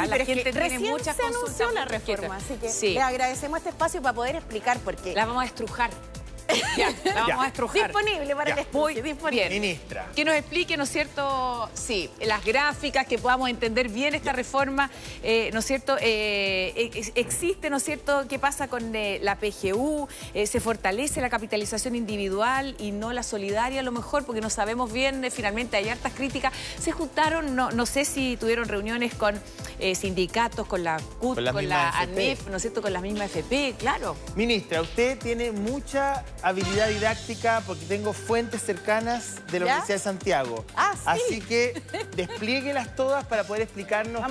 Sí, la gente tiene recién muchas se consultas. anunció la reforma, así que sí, le agradecemos este espacio para poder explicar por qué. la vamos a estrujar. Ya, la vamos a estrujar. Disponible para el estudio, Muy disponible. bien. Ministra. Que nos explique, ¿no es cierto? Sí, las gráficas, que podamos entender bien esta reforma, ¿no es cierto? Existe, ¿no es cierto? ¿Qué pasa con la PGU? ¿Se fortalece la capitalización individual y no la solidaria a lo mejor? Porque no sabemos bien, finalmente hay hartas críticas. Se juntaron, no sé si tuvieron reuniones con sindicatos, con la CUT, con la ANEF, ¿no es cierto? Con las mismas FP, claro. Ministra, usted tiene mucha habilidad didáctica porque tengo fuentes cercanas de la Universidad de Santiago. Ah, sí. Así que desplieguelas todas para poder explicarnos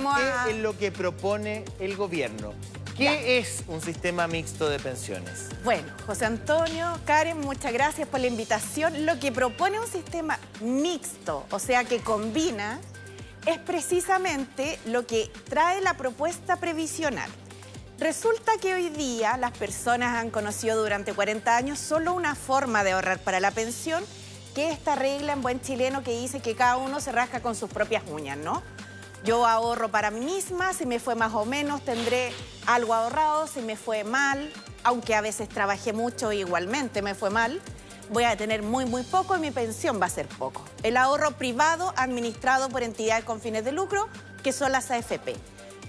qué es lo que propone el gobierno. ¿Qué es un sistema mixto de pensiones? Bueno, José Antonio, Karen, muchas gracias por la invitación. Lo que propone un sistema mixto, o sea, que combina, es precisamente lo que trae la propuesta previsional. Resulta que hoy día las personas han conocido durante 40 años solo una forma de ahorrar para la pensión, que es esta regla en buen chileno que dice que cada uno se rasca con sus propias uñas, ¿no? Yo ahorro para mí misma, si me fue más o menos tendré algo ahorrado, si me fue mal, aunque a veces trabajé mucho igualmente me fue mal, voy a tener muy poco y mi pensión va a ser poco. El ahorro privado administrado por entidades con fines de lucro, que son las AFP.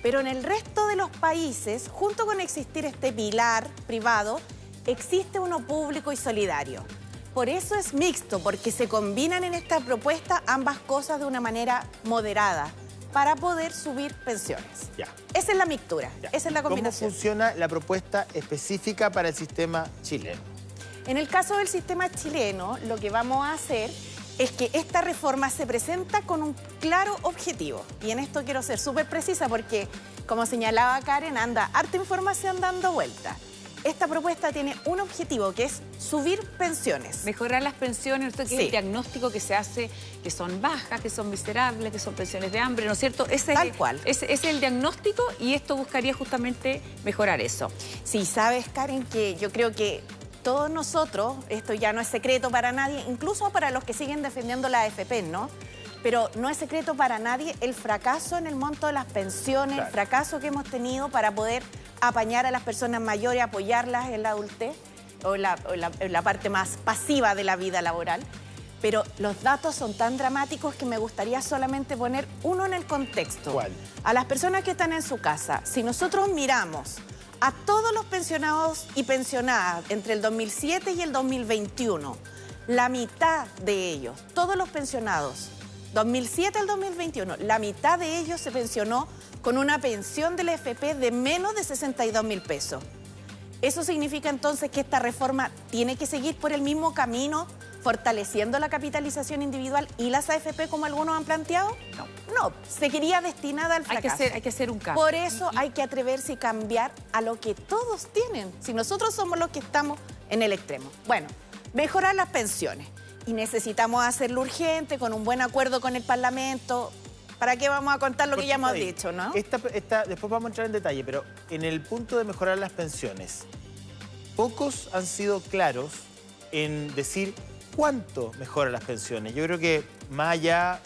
Pero en el resto de los países, junto con existir este pilar privado, existe uno público y solidario. Por eso es mixto, porque se combinan en esta propuesta ambas cosas de una manera moderada para poder subir pensiones. Ya. Esa es la mixtura, esa es la combinación. ¿Cómo funciona la propuesta específica para el sistema chileno? En el caso del sistema chileno, lo que vamos a hacer es que esta reforma se presenta con un claro objetivo. Y en esto quiero ser súper precisa porque, como señalaba Karen, anda harta información dando vuelta. Esta propuesta tiene un objetivo, que es subir pensiones. Mejorar las pensiones, ¿no? Que Sí. es el diagnóstico que se hace, que son bajas, que son miserables, que son pensiones de hambre, ¿no es cierto? Tal cual. Ese es el diagnóstico y esto buscaría justamente mejorar eso. Sí, sabes, Karen, que yo creo que todos nosotros, esto ya no es secreto para nadie, incluso para los que siguen defendiendo la AFP, ¿no? Pero no es secreto para nadie el fracaso en el monto de las pensiones, Claro. el fracaso que hemos tenido para poder apañar a las personas mayores, apoyarlas en la adultez o en la parte más pasiva de la vida laboral. Pero los datos son tan dramáticos que me gustaría solamente poner uno en el contexto. ¿Cuál? A las personas que están en su casa, si nosotros miramos a todos los pensionados y pensionadas entre el 2007 y el 2021, la mitad de ellos, todos los pensionados, 2007 al 2021, la mitad de ellos se pensionó con una pensión del FP de menos de 62.000 pesos. ¿Eso significa entonces que esta reforma tiene que seguir por el mismo camino, fortaleciendo la capitalización individual y las AFP como algunos han planteado? No, seguiría destinada al fracaso. Hay que hacer un cambio. Por eso hay que atreverse y cambiar a lo que todos tienen, si nosotros somos los que estamos en el extremo. Bueno, mejorar las pensiones. Y necesitamos hacerlo urgente, con un buen acuerdo con el Parlamento. ¿Para qué vamos a contar lo que ya hemos dicho, no? Después vamos a entrar en detalle, pero en el punto de mejorar las pensiones, pocos han sido claros en decir cuánto mejora las pensiones. Yo creo que más allá,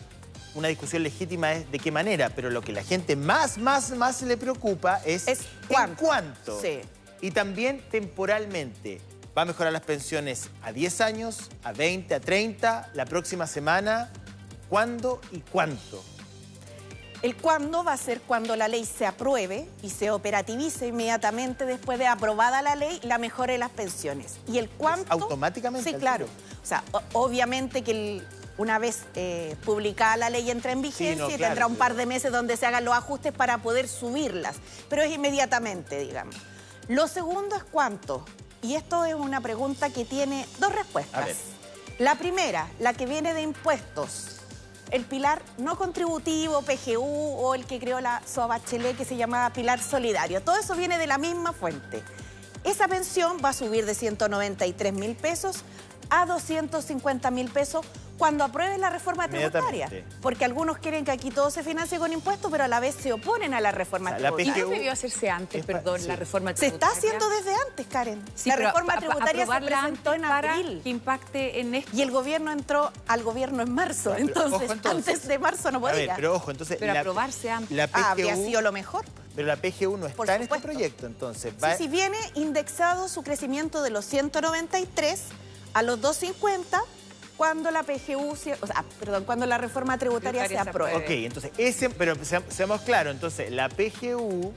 una discusión legítima es de qué manera, pero lo que la gente más le preocupa es cuánto. cuánto. Sí. Y también temporalmente. ¿Va a mejorar las pensiones a 10 años, a 20, a 30, la próxima semana? ¿Cuándo y cuánto? El cuándo va a ser cuando la ley se apruebe y se operativice inmediatamente después de aprobada la ley, la mejora de las pensiones. Y el cuánto... ¿Automáticamente? Sí, claro. O sea, obviamente que una vez publicada la ley entra en vigencia y tendrá un par de meses donde se hagan los ajustes para poder subirlas. Pero es inmediatamente, digamos. Lo segundo es cuánto. Y esto es una pregunta que tiene dos respuestas. A ver. La primera, la que viene de impuestos. El pilar no contributivo, PGU, o el que creó la SOA Bachelet, que se llamaba pilar solidario. Todo eso viene de la misma fuente. Esa pensión va a subir de 193.000 pesos a 250.000 pesos cuando apruebe la reforma tributaria. Inmediatamente. Porque algunos quieren que aquí todo se financie con impuestos, pero a la vez se oponen a la reforma O sea, la tributaria. ¿Y no debió hacerse antes, perdón, sí. la reforma Se tributaria? está haciendo desde antes, Karen. Sí, la pero reforma tributaria se aprobarla presentó en antes para abril. que impacte en esto. Y el gobierno entró al gobierno en marzo. Pero, Entonces, ojo, entonces, antes de marzo no A ver, podía. pero ojo, entonces... Pero aprobarse antes. La Habría PGU, sido lo mejor. pero la PGU no Por está en este supuesto. proyecto, entonces. Sí, sí, viene indexado su crecimiento de los 193 a los 250 cuando la PGU, cuando la reforma tributaria se apruebe. Ok, entonces, pero seamos claros, entonces, la PGU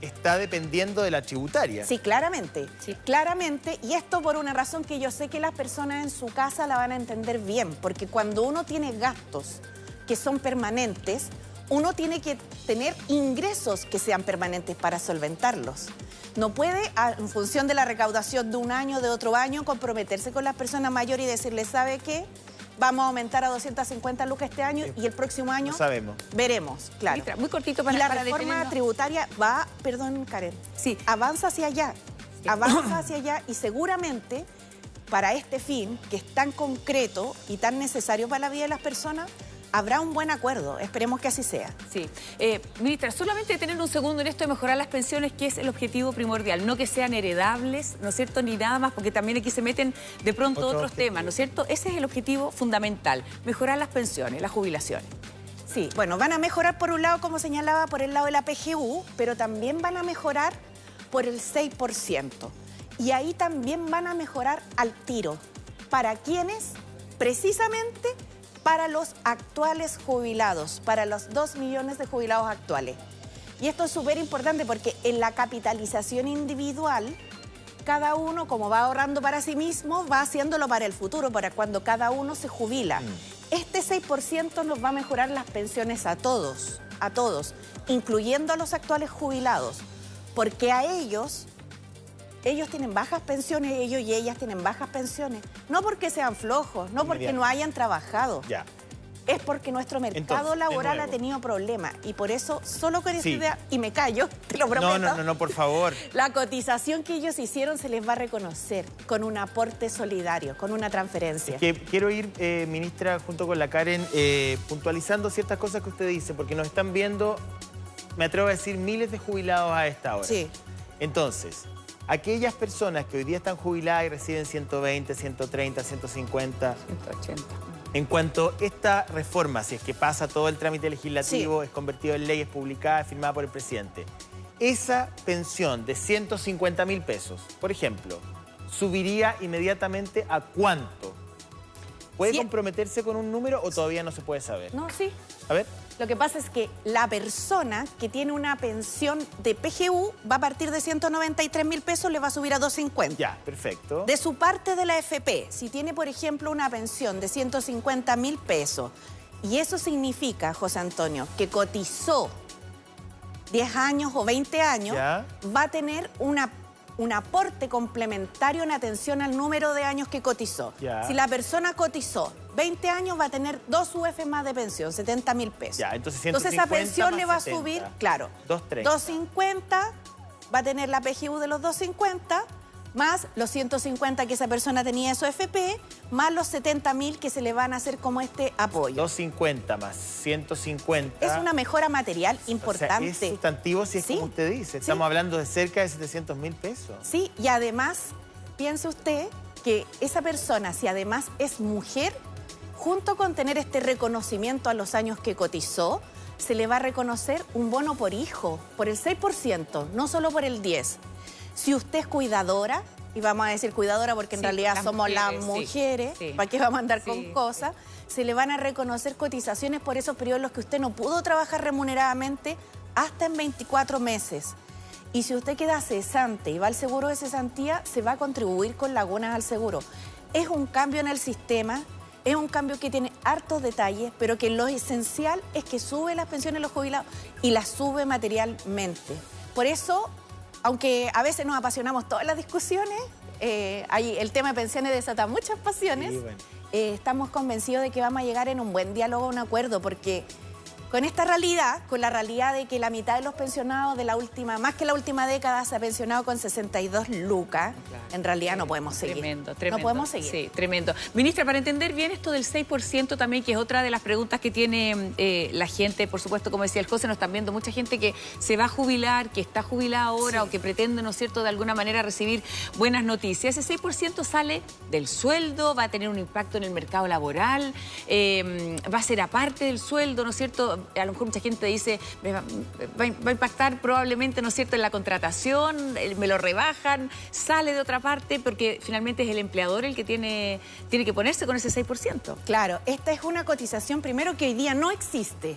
está dependiendo de la tributaria. Sí, claramente. Sí. Claramente, y esto por una razón que yo sé que las personas en su casa la van a entender bien, porque cuando uno tiene gastos que son permanentes, uno tiene que tener ingresos que sean permanentes para solventarlos. No puede, en función de la recaudación de un año, de otro año, comprometerse con las personas mayores y decirle, ¿sabe qué? Vamos a aumentar a 250 lucas este año y el próximo año No sabemos. veremos, claro. Ministra, muy cortito Y la para reforma detenernos. tributaria va, perdón, Karen, Sí. avanza hacia allá, avanza hacia allá y seguramente para este fin, que es tan concreto y tan necesario para la vida de las personas, habrá un buen acuerdo. Esperemos que así sea. Sí. Ministra, solamente tener un segundo en esto de mejorar las pensiones, que es el objetivo primordial. No que sean heredables, ¿no es cierto? Ni nada más, porque también aquí se meten de pronto Otro otros objetivo. temas, ¿no es cierto? Ese es el objetivo fundamental, mejorar las pensiones, las jubilaciones. Sí, bueno, van a mejorar por un lado, como señalaba, por el lado de la PGU, pero también van a mejorar por el 6%. Y ahí también van a mejorar al tiro. ¿Para quiénes? Precisamente para los actuales jubilados, para los 2 millones de jubilados actuales. Y esto es súper importante porque en la capitalización individual, cada uno, como va ahorrando para sí mismo, va haciéndolo para el futuro, para cuando cada uno se jubila. Este 6% nos va a mejorar las pensiones a todos, incluyendo a los actuales jubilados, porque a ellos tienen bajas pensiones, ellos y ellas tienen bajas pensiones, no porque sean flojos, no porque no hayan trabajado. Ya. Es porque nuestro mercado Entonces, de laboral ha nuevo. tenido problemas y por eso, solo con esta Sí. idea, y me callo, te lo prometo. No, por favor. La cotización que ellos hicieron se les va a reconocer con un aporte solidario, con una transferencia. Que quiero ir, ministra, junto con la Karen, puntualizando ciertas cosas que usted dice, porque nos están viendo, me atrevo a decir, miles de jubilados a esta hora. Sí. Entonces, aquellas personas que hoy día están jubiladas y reciben 120, 130, 150... 180. En cuanto a esta reforma, si es que pasa todo el trámite legislativo, es convertido en ley, es publicada, es firmada por el presidente, esa pensión de 150.000 pesos, por ejemplo, ¿subiría inmediatamente a cuánto? ¿Puede Sí. comprometerse con un número o todavía no se puede saber? No, sí. A ver. Lo que pasa es que la persona que tiene una pensión de PGU va a partir de 193.000 pesos, le va a subir a 250. Ya, perfecto. De su parte de la AFP, si tiene, por ejemplo, una pensión de 150.000 pesos, y eso significa, José Antonio, que cotizó 10 años o 20 años, Ya. va a tener un aporte complementario en atención al número de años que cotizó. Ya. Si la persona cotizó 20 años, va a tener 2 UF más de pensión, 70.000 pesos. Ya, entonces esa 150 pensión más le va a 70. subir, claro, 230. 250, va a tener la PGU de los 250, más los 150 que esa persona tenía de su FP, más los 70.000 que se le van a hacer como este apoyo. 250 más 150. Es una mejora material O sea, importante. es sustantivo si es Sí. como usted dice. Estamos hablando de cerca de 700.000 pesos. Sí, y además, piense usted que esa persona, si además es mujer, junto con tener este reconocimiento a los años que cotizó, se le va a reconocer un bono por hijo, por el 6%, no solo por el 10%. Si usted es cuidadora, y vamos a decir cuidadora porque en Sí, realidad las somos las mujeres, sí, mujeres, sí. ¿para qué vamos a andar Sí, con cosas? Se le van a reconocer cotizaciones por esos periodos en los que usted no pudo trabajar remuneradamente hasta en 24 meses. Y si usted queda cesante y va al seguro de cesantía, se va a contribuir con lagunas al seguro. Es un cambio en el sistema, es un cambio que tiene hartos detalles, pero que lo esencial es que sube las pensiones de los jubilados y las sube materialmente. Por eso, aunque a veces nos apasionamos todas las discusiones, el tema de pensiones desata muchas pasiones, Sí, bueno. estamos convencidos de que vamos a llegar en un buen diálogo a un acuerdo, porque con esta realidad, con la realidad de que la mitad de los pensionados de la última, más que la última década, se ha pensionado con 62 lucas, claro. En realidad no podemos seguir. Tremendo. No podemos seguir. Sí, tremendo. Ministra, para entender bien esto del 6% también, que es otra de las preguntas que tiene la gente, por supuesto, como decía el José, nos están viendo mucha gente que se va a jubilar, que está jubilada ahora o que pretende, ¿no es cierto?, de alguna manera recibir buenas noticias. Ese 6% sale del sueldo, va a tener un impacto en el mercado laboral, va a ser aparte del sueldo, ¿no es cierto? A lo mejor mucha gente dice, va a impactar probablemente, ¿no es cierto?, en la contratación, me lo rebajan, sale de otra parte, porque finalmente es el empleador el que tiene que ponerse con ese 6%. Claro, esta es una cotización, primero, que hoy día no existe.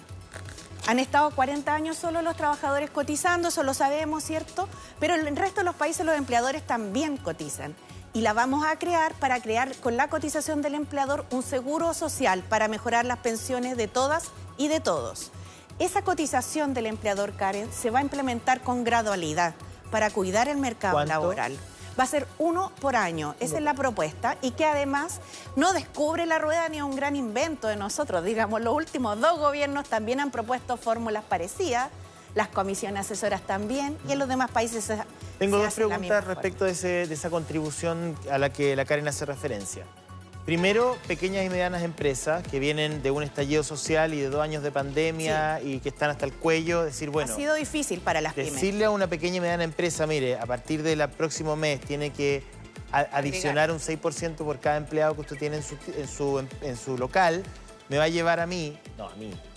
Han estado 40 años solo los trabajadores cotizando, eso lo sabemos, ¿cierto? Pero en el resto de los países los empleadores también cotizan. Y la vamos a crear para crear con la cotización del empleador un seguro social para mejorar las pensiones de todas y de todos. Esa cotización del empleador, Karen, se va a implementar con gradualidad para cuidar el mercado laboral. Va a ser 1 por año, esa es la propuesta, y que además no descubre la rueda ni es un gran invento de nosotros. Digamos, los últimos 2 gobiernos también han propuesto fórmulas parecidas, las comisiones asesoras también, y en los demás países Tengo 2 preguntas respecto de esa contribución a la que la Karen hace referencia. Primero, pequeñas y medianas empresas que vienen de un estallido social y de 2 años de pandemia y que están hasta el cuello, decir, bueno... Ha sido difícil para las pymes. Decirle a una pequeña y mediana empresa, mire, a partir del próximo mes tiene que adicionar un 6% por cada empleado que usted tiene en su local, me va a llevar a mí,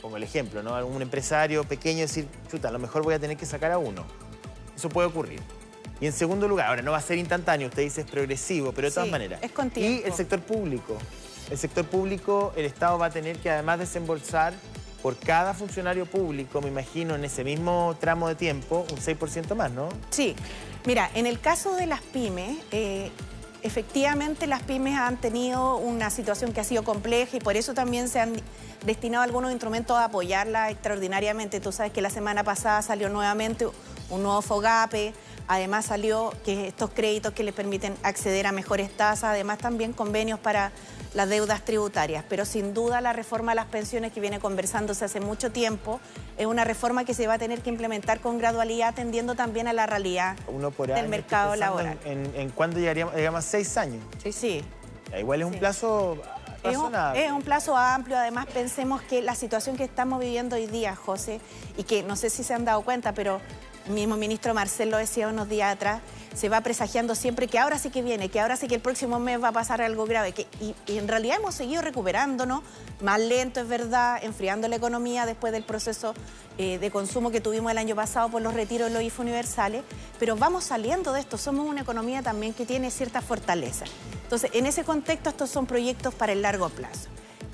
pongo el ejemplo, ¿no? A un empresario pequeño decir, chuta, a lo mejor voy a tener que sacar a uno. Eso puede ocurrir. Y en segundo lugar, ahora no va a ser instantáneo, usted dice es progresivo, pero de todas maneras. Es con tiempo. Y el sector público. El sector público, el Estado va a tener que además desembolsar por cada funcionario público, me imagino, en ese mismo tramo de tiempo, un 6% más, ¿no? Sí. Mira, en el caso de las pymes, efectivamente las pymes han tenido una situación que ha sido compleja y por eso también se han destinado algunos instrumentos a apoyarla extraordinariamente. Tú sabes que la semana pasada salió nuevamente un nuevo FOGAPE. Además salió que estos créditos que les permiten acceder a mejores tasas, además también convenios para las deudas tributarias. Pero sin duda la reforma a las pensiones que viene conversándose hace mucho tiempo es una reforma que se va a tener que implementar con gradualidad, atendiendo también a la realidad del mercado laboral. ¿En cuándo llegaríamos? Llegamos a 6 años. Sí. Igual es un plazo razonable. Es un plazo amplio. Además, pensemos que la situación que estamos viviendo hoy día, José, y que no sé si se han dado cuenta, pero el mismo ministro Marcel lo decía unos días atrás, se va presagiando siempre que ahora sí que viene, que ahora sí que el próximo mes va a pasar algo grave. Y en realidad hemos seguido recuperándonos, más lento es verdad, enfriando la economía después del proceso de consumo que tuvimos el año pasado por los retiros de los IFE universales, pero vamos saliendo de esto, somos una economía también que tiene cierta fortaleza. Entonces, en ese contexto, estos son proyectos para el largo plazo.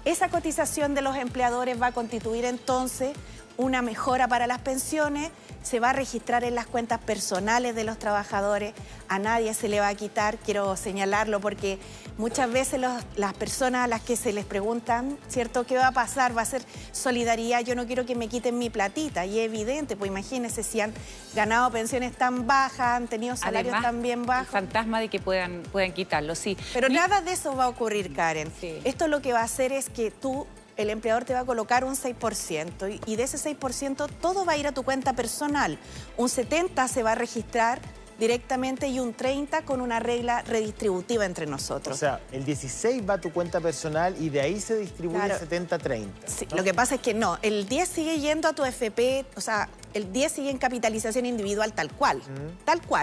Esa cotización de los empleadores va a constituir entonces una mejora para las pensiones, se va a registrar en las cuentas personales de los trabajadores, a nadie se le va a quitar, quiero señalarlo porque muchas veces las personas a las que se les preguntan, ¿cierto?, ¿qué va a pasar? Va a ser solidaridad, yo no quiero que me quiten mi platita, y es evidente, pues imagínense si han ganado pensiones tan bajas, han tenido salarios tan bien bajos. El fantasma de que puedan quitarlo, sí. Pero nada de eso va a ocurrir, Karen. Sí. Esto lo que va a hacer es que el empleador te va a colocar un 6% y de ese 6% todo va a ir a tu cuenta personal. Un 70% se va a registrar directamente y un 30% con una regla redistributiva entre nosotros. O sea, el 16% va a tu cuenta personal y de ahí se distribuye el 70-30. Sí, ¿no? Lo que pasa es que no, el 10 sigue yendo a tu FP, o sea, el 10 sigue en capitalización individual tal cual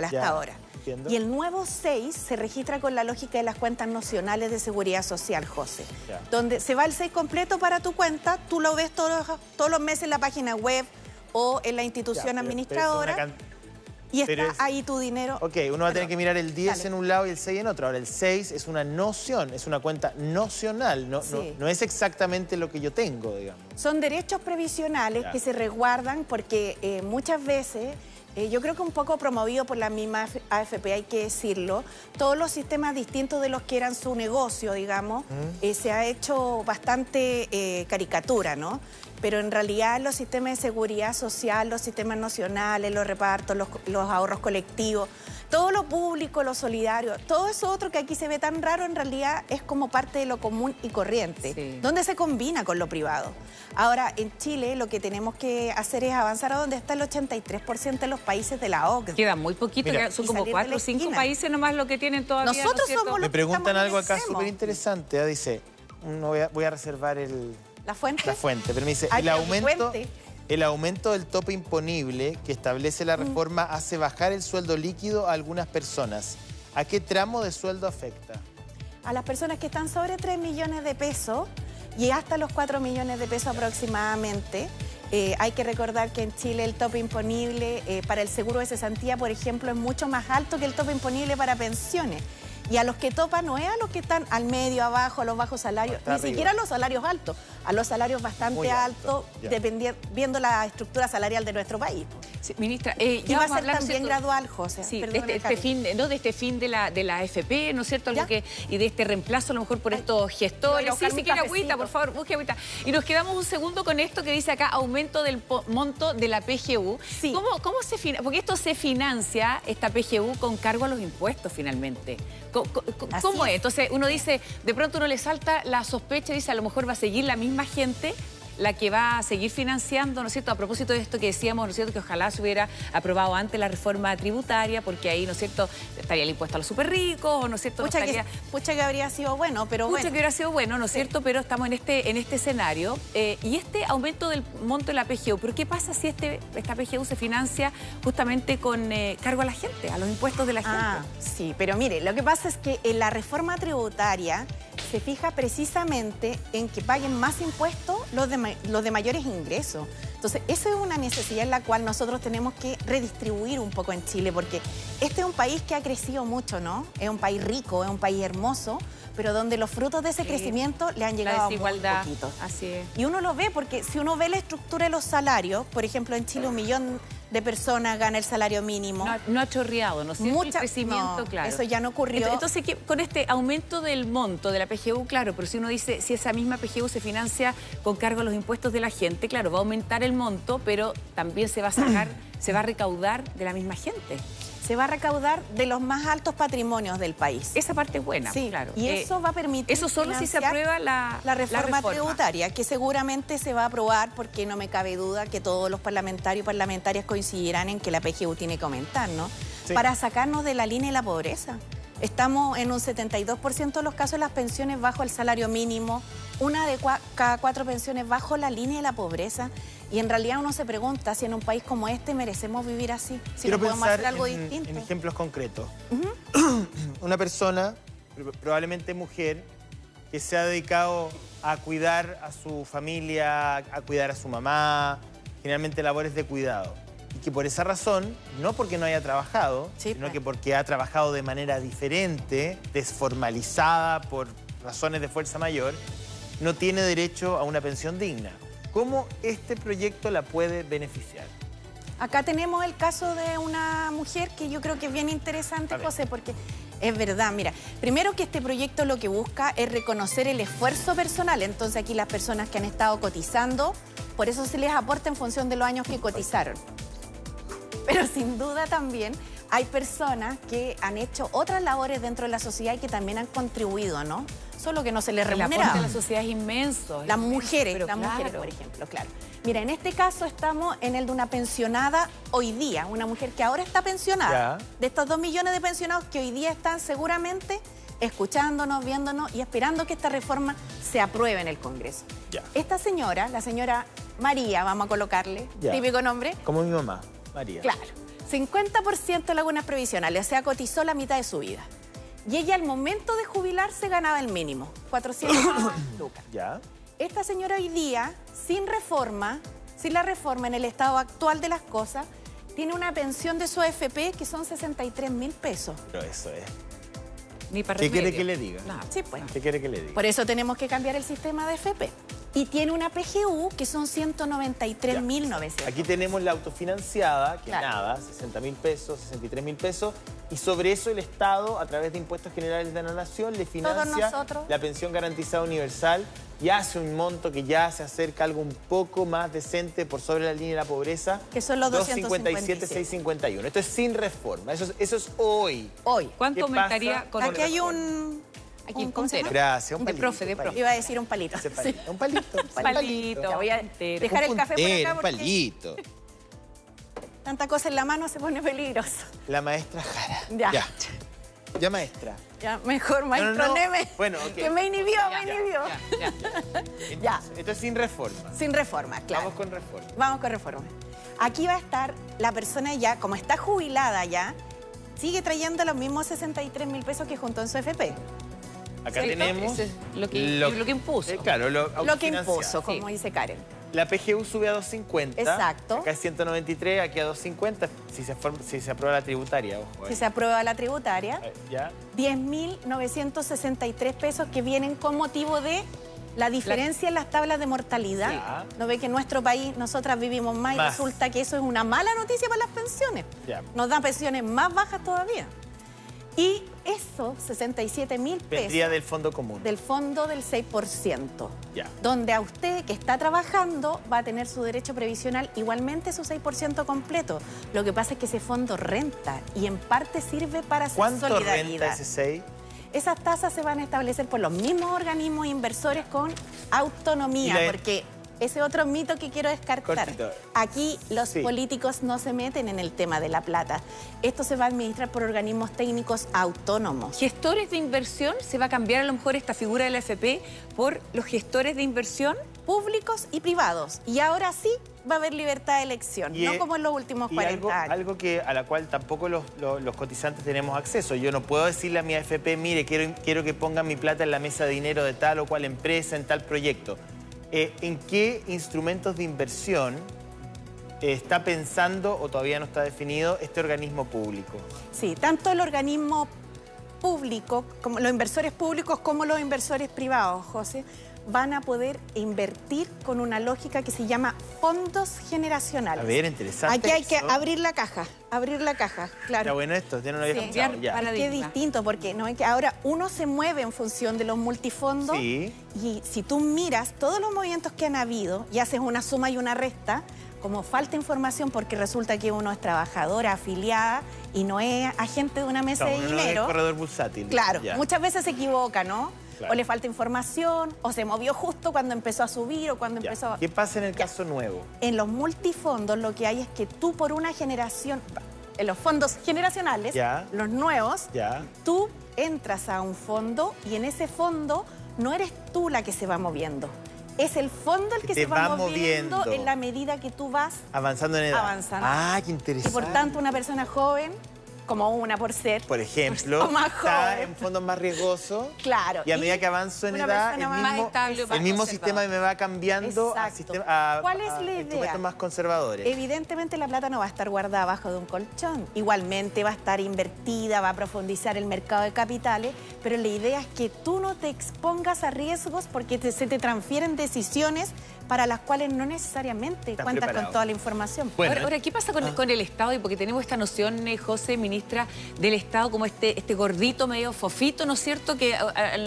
hasta ahora. Entiendo. Y el nuevo 6 se registra con la lógica de las cuentas nacionales de seguridad social, José. Donde se va el 6 completo para tu cuenta, tú lo ves todos los meses en la página web o en la institución administradora. Y está ahí tu dinero. Ok, uno va a tener que mirar el 10 en un lado y el 6 en otro. Ahora, el 6 es una noción, es una cuenta nocional, no es exactamente lo que yo tengo, digamos. Son derechos previsionales que se resguardan porque muchas veces... yo creo que un poco promovido por la misma AFP, hay que decirlo, todos los sistemas distintos de los que eran su negocio, digamos, se ha hecho bastante caricatura, ¿no? pero en realidad los sistemas de seguridad social, los sistemas nacionales, los repartos, los ahorros colectivos, todo lo público, lo solidario, todo eso otro que aquí se ve tan raro, en realidad es como parte de lo común y corriente, Sí. donde se combina con lo privado. Ahora, en Chile lo que tenemos que hacer es avanzar a donde está el 83% de los países de la OCDE. Queda muy poquito, Mira, son y como salir de 4 la o 5 esquina. países nomás lo que tienen todavía. Nosotros ¿no es cierto? somos Me los preguntan estamos en algo el acá extremo. súper interesante. Dice, voy a reservar ¿La fuente? la fuente, pero me dice, Ay, pero que cuente. el aumento del tope imponible que establece la reforma hace bajar el sueldo líquido a algunas personas. ¿A qué tramo de sueldo afecta? A las personas que están sobre 3 millones de pesos y hasta los 4 millones de pesos aproximadamente. Hay que recordar que en Chile el tope imponible para el seguro de cesantía, por ejemplo, es mucho más alto que el tope imponible para pensiones. Y a los que topan no es a los que están al medio, abajo, a los bajos salarios, Hasta ni arriba. siquiera a los salarios altos, a los salarios bastante Muy alto, altos, ya. viendo la estructura salarial de nuestro país. Sí, ministra, Y ya va a vamos ser hablar, ¿no es también cierto? gradual, José. Sí, Perdona, este Cari. fin, ¿no? De este fin de la AFP, ¿no es cierto? Algo ¿Ya? y de este reemplazo a lo mejor por estos voy a gestores. buscar Sí, mi si quiere cafecito. agüita, por favor, busque agüita. Y nos quedamos un segundo con esto que dice acá, aumento del monto de la PGU. Sí. ¿Cómo se financia? Porque esto se financia, esta PGU, con cargo a los impuestos finalmente. Así ¿Cómo es? es. Entonces uno dice, de pronto uno le salta la sospecha y dice, a lo mejor va a seguir la misma gente la que va a seguir financiando, ¿no es cierto? A propósito de esto que decíamos, ¿no es cierto? Que ojalá se hubiera aprobado antes la reforma tributaria, porque ahí, ¿no es cierto? Estaría el impuesto a los súper ricos, ¿no es cierto? No estaría... Pucha que habría sido bueno, pero Mucho bueno. que hubiera sido bueno, ¿no es cierto? Pero estamos en este escenario. Y este aumento del monto de la PGU, ¿pero qué pasa si esta PGU se financia justamente con cargo a la gente, a los impuestos de la gente? Ah, sí, pero mire, lo que pasa es que en la reforma tributaria se fija precisamente en que paguen más impuestos los de mayores ingresos. Entonces, esa es una necesidad en la cual nosotros tenemos que redistribuir un poco en Chile, porque este es un país que ha crecido mucho, ¿no? Es un país rico, es un país hermoso, pero donde los frutos de ese Sí. crecimiento le han llegado La a muy desigualdad. poquitos. Así es. Y uno lo ve porque si uno ve la estructura de los salarios, por ejemplo, en Chile 1 millón de personas gana el salario mínimo. No ha chorreado, ¿no es cierto? El Mucha- crecimiento, no, claro. eso ya no ocurrió. Entonces, con este aumento del monto de la PGU, claro, pero si uno dice, si esa misma PGU se financia con cargo a los impuestos de la gente, claro, va a aumentar el monto, pero también se va a sacar, se va a recaudar de la misma gente. Se va a recaudar de los más altos patrimonios del país. Esa parte es buena, Sí, claro. y eso va a permitir Eso solo si se financiar aprueba la reforma tributaria, que seguramente se va a aprobar porque no me cabe duda que todos los parlamentarios y parlamentarias coincidirán en que la PGU tiene que aumentar, ¿no? Sí. Para sacarnos de la línea de la pobreza. Estamos en un 72% de los casos las pensiones bajo el salario mínimo, una de cada 4 pensiones bajo la línea de la pobreza. Y en realidad uno se pregunta si en un país como este merecemos vivir así, si Quiero no podemos pensar hacer algo en distinto. ejemplos concretos. Una persona, probablemente mujer, que se ha dedicado a cuidar a su familia, a cuidar a su mamá, generalmente labores de cuidado. Y que por esa razón, no porque no haya trabajado, Sí, sino pues. que porque ha trabajado de manera diferente, desformalizada por razones de fuerza mayor, no tiene derecho a una pensión digna. ¿Cómo este proyecto la puede beneficiar? Acá tenemos el caso de una mujer que yo creo que es bien interesante, A ver. José, porque es verdad. Mira, primero que este proyecto lo que busca es reconocer el esfuerzo personal. Entonces aquí las personas que han estado cotizando, por eso se les aporta en función de los años que cotizaron. Pero sin duda también hay personas que han hecho otras labores dentro de la sociedad y que también han contribuido, ¿no? Solo que no se les El aporte remunera. de la sociedad es inmenso. Las mujeres, pero las mujeres, claro. por ejemplo, claro. Mira, en este caso estamos en el de una pensionada hoy día, una mujer que ahora está pensionada, Ya. de estos 2 millones de pensionados que hoy día están seguramente escuchándonos, viéndonos y esperando que esta reforma se apruebe en el Congreso. Ya. Esta señora, la señora María, vamos a colocarle, Ya. típico nombre, Como mi mamá, María. claro, 50% de lagunas provisionales, o sea, cotizó la mitad de su vida. Y ella al momento de jubilarse ganaba el mínimo, 400 lucas. ¿Ya? Esta señora hoy día, sin la reforma en el estado actual de las cosas, tiene una pensión de su AFP que son 63.000 pesos. Pero eso es. Ni para ¿Qué quiere remedio. que le diga? Nada. Sí, pues. ¿Qué quiere que le diga? Por eso tenemos que cambiar el sistema de AFP. Y tiene una PGU que son 193.900. Aquí tenemos la autofinanciada, que Claro. nada, 60.000 pesos, 63.000 pesos. Y sobre eso el Estado, a través de impuestos generales de la Nación, le financia nosotros. la pensión garantizada universal y hace un monto que ya se acerca a algo un poco más decente por sobre la línea de la pobreza. Que son los 257,651. Esto es sin reforma. Eso es hoy. Hoy. ¿Cuánto ¿Qué aumentaría pasa? con Aquí hay reforma? un... Aquí un ¿cómo se llama? puntero. Gracias, un De palito. profe, de un palito. profe. Iba a decir un palito. Ese palito, Sí. un palito. Un palito. Ya voy a Puntero. dejar el café por acá Un porque palito. tanta cosa en la mano se pone peligroso. La maestra Jara. Ya. Ya, maestra. Ya, mejor maestro No. Neme. Bueno, ok. Que me inhibió, Ya, me inhibió. ya. Ya. Esto es sin reforma. Sin reforma, claro. Vamos con reforma. Vamos con reforma. Aquí va a estar la persona ya, como está jubilada ya, sigue trayendo los mismos 63.000 pesos que juntó en su FP. Acá ¿Cierto? tenemos Eso es lo que impuso. claro, Lo que autofinanciado. impuso, como Sí. dice Karen. La PGU sube a 250. Exacto. Acá es 193, aquí a 250 si se aprueba la tributaria, ojo. Si se aprueba la tributaria, Ya. 10.963 pesos que vienen con motivo de la diferencia en las tablas de mortalidad. Sí. No ve que en nuestro país nosotras vivimos más y Más. resulta que eso es una mala noticia para las pensiones. Ya. Nos dan pensiones más bajas todavía. Y esos 67.000 pesos Vendría del fondo común. del fondo del 6%, Ya. donde a usted que está trabajando va a tener su derecho previsional igualmente su 6% completo. Lo que pasa es que ese fondo renta y en parte sirve para hacer ¿Cuánto solidaridad. renta ese 6? Esas tasas se van a establecer por los mismos organismos inversores con autonomía, Y la- porque ese otro mito que quiero descartar. Cortito. Aquí los Sí. políticos no se meten en el tema de la plata. Esto se va a administrar por organismos técnicos autónomos. Gestores de inversión, ¿se va a cambiar a lo mejor esta figura de la AFP por los gestores de inversión? Públicos y privados. Y ahora sí va a haber libertad de elección, no como en los últimos 40 años. Algo que, a la cual tampoco los cotizantes tenemos acceso. Yo no puedo decirle a mi AFP, mire, quiero que pongan mi plata en la mesa de dinero de tal o cual empresa, en tal proyecto. ¿En qué instrumentos de inversión está pensando o todavía no está definido este organismo público? Sí, tanto el organismo público, como los inversores públicos como los inversores privados, José, van a poder invertir con una lógica que se llama fondos generacionales. A ver, interesante. Aquí hay que eso. abrir la caja, claro. Está bueno esto, ya no lo había Sí. escuchado. Ya. Para- Qué Paradigma. distinto, porque no es que ahora uno se mueve en función de los multifondos Sí. y si tú miras todos los movimientos que han habido y haces una suma y una resta, como falta información porque resulta que uno es trabajadora, afiliada y no es agente de una mesa Claro, de uno no es dinero. corredor bursátil. Claro, Ya. muchas veces se equivoca, ¿no? Claro. O le falta información, o se movió justo cuando empezó a subir o cuando Ya. empezó a... ¿Qué pasa en el caso nuevo? En los multifondos lo que hay es que tú por una generación, en los fondos generacionales, Ya. los nuevos, Ya. tú entras a un fondo y en ese fondo no eres tú la que se va moviendo. Es el fondo el que te se va va moviendo moviendo. en la medida que tú vas. Avanzando en edad. Avanzando. Ah, qué Y interesante. por tanto una persona joven, como una por ser, Por ejemplo, o más está joven. en fondos más riesgosos. claro. Y a medida que avanzo en una edad, persona el más mismo, estable, el más mismo conservador. sistema me va cambiando a, Exacto. a ¿Cuál es la idea? instrumentos más conservadores. Evidentemente la plata no va a estar guardada abajo de un colchón. Igualmente va a estar invertida, va a profundizar el mercado de capitales, pero la idea es que tú no te expongas a riesgos porque se te transfieren decisiones para las cuales no necesariamente Estás cuentas preparado. con toda la información. Bueno, Ahora, ¿qué pasa con el Estado? Y porque tenemos esta noción, José, ministra, del Estado como este gordito medio fofito, ¿no es cierto? Que a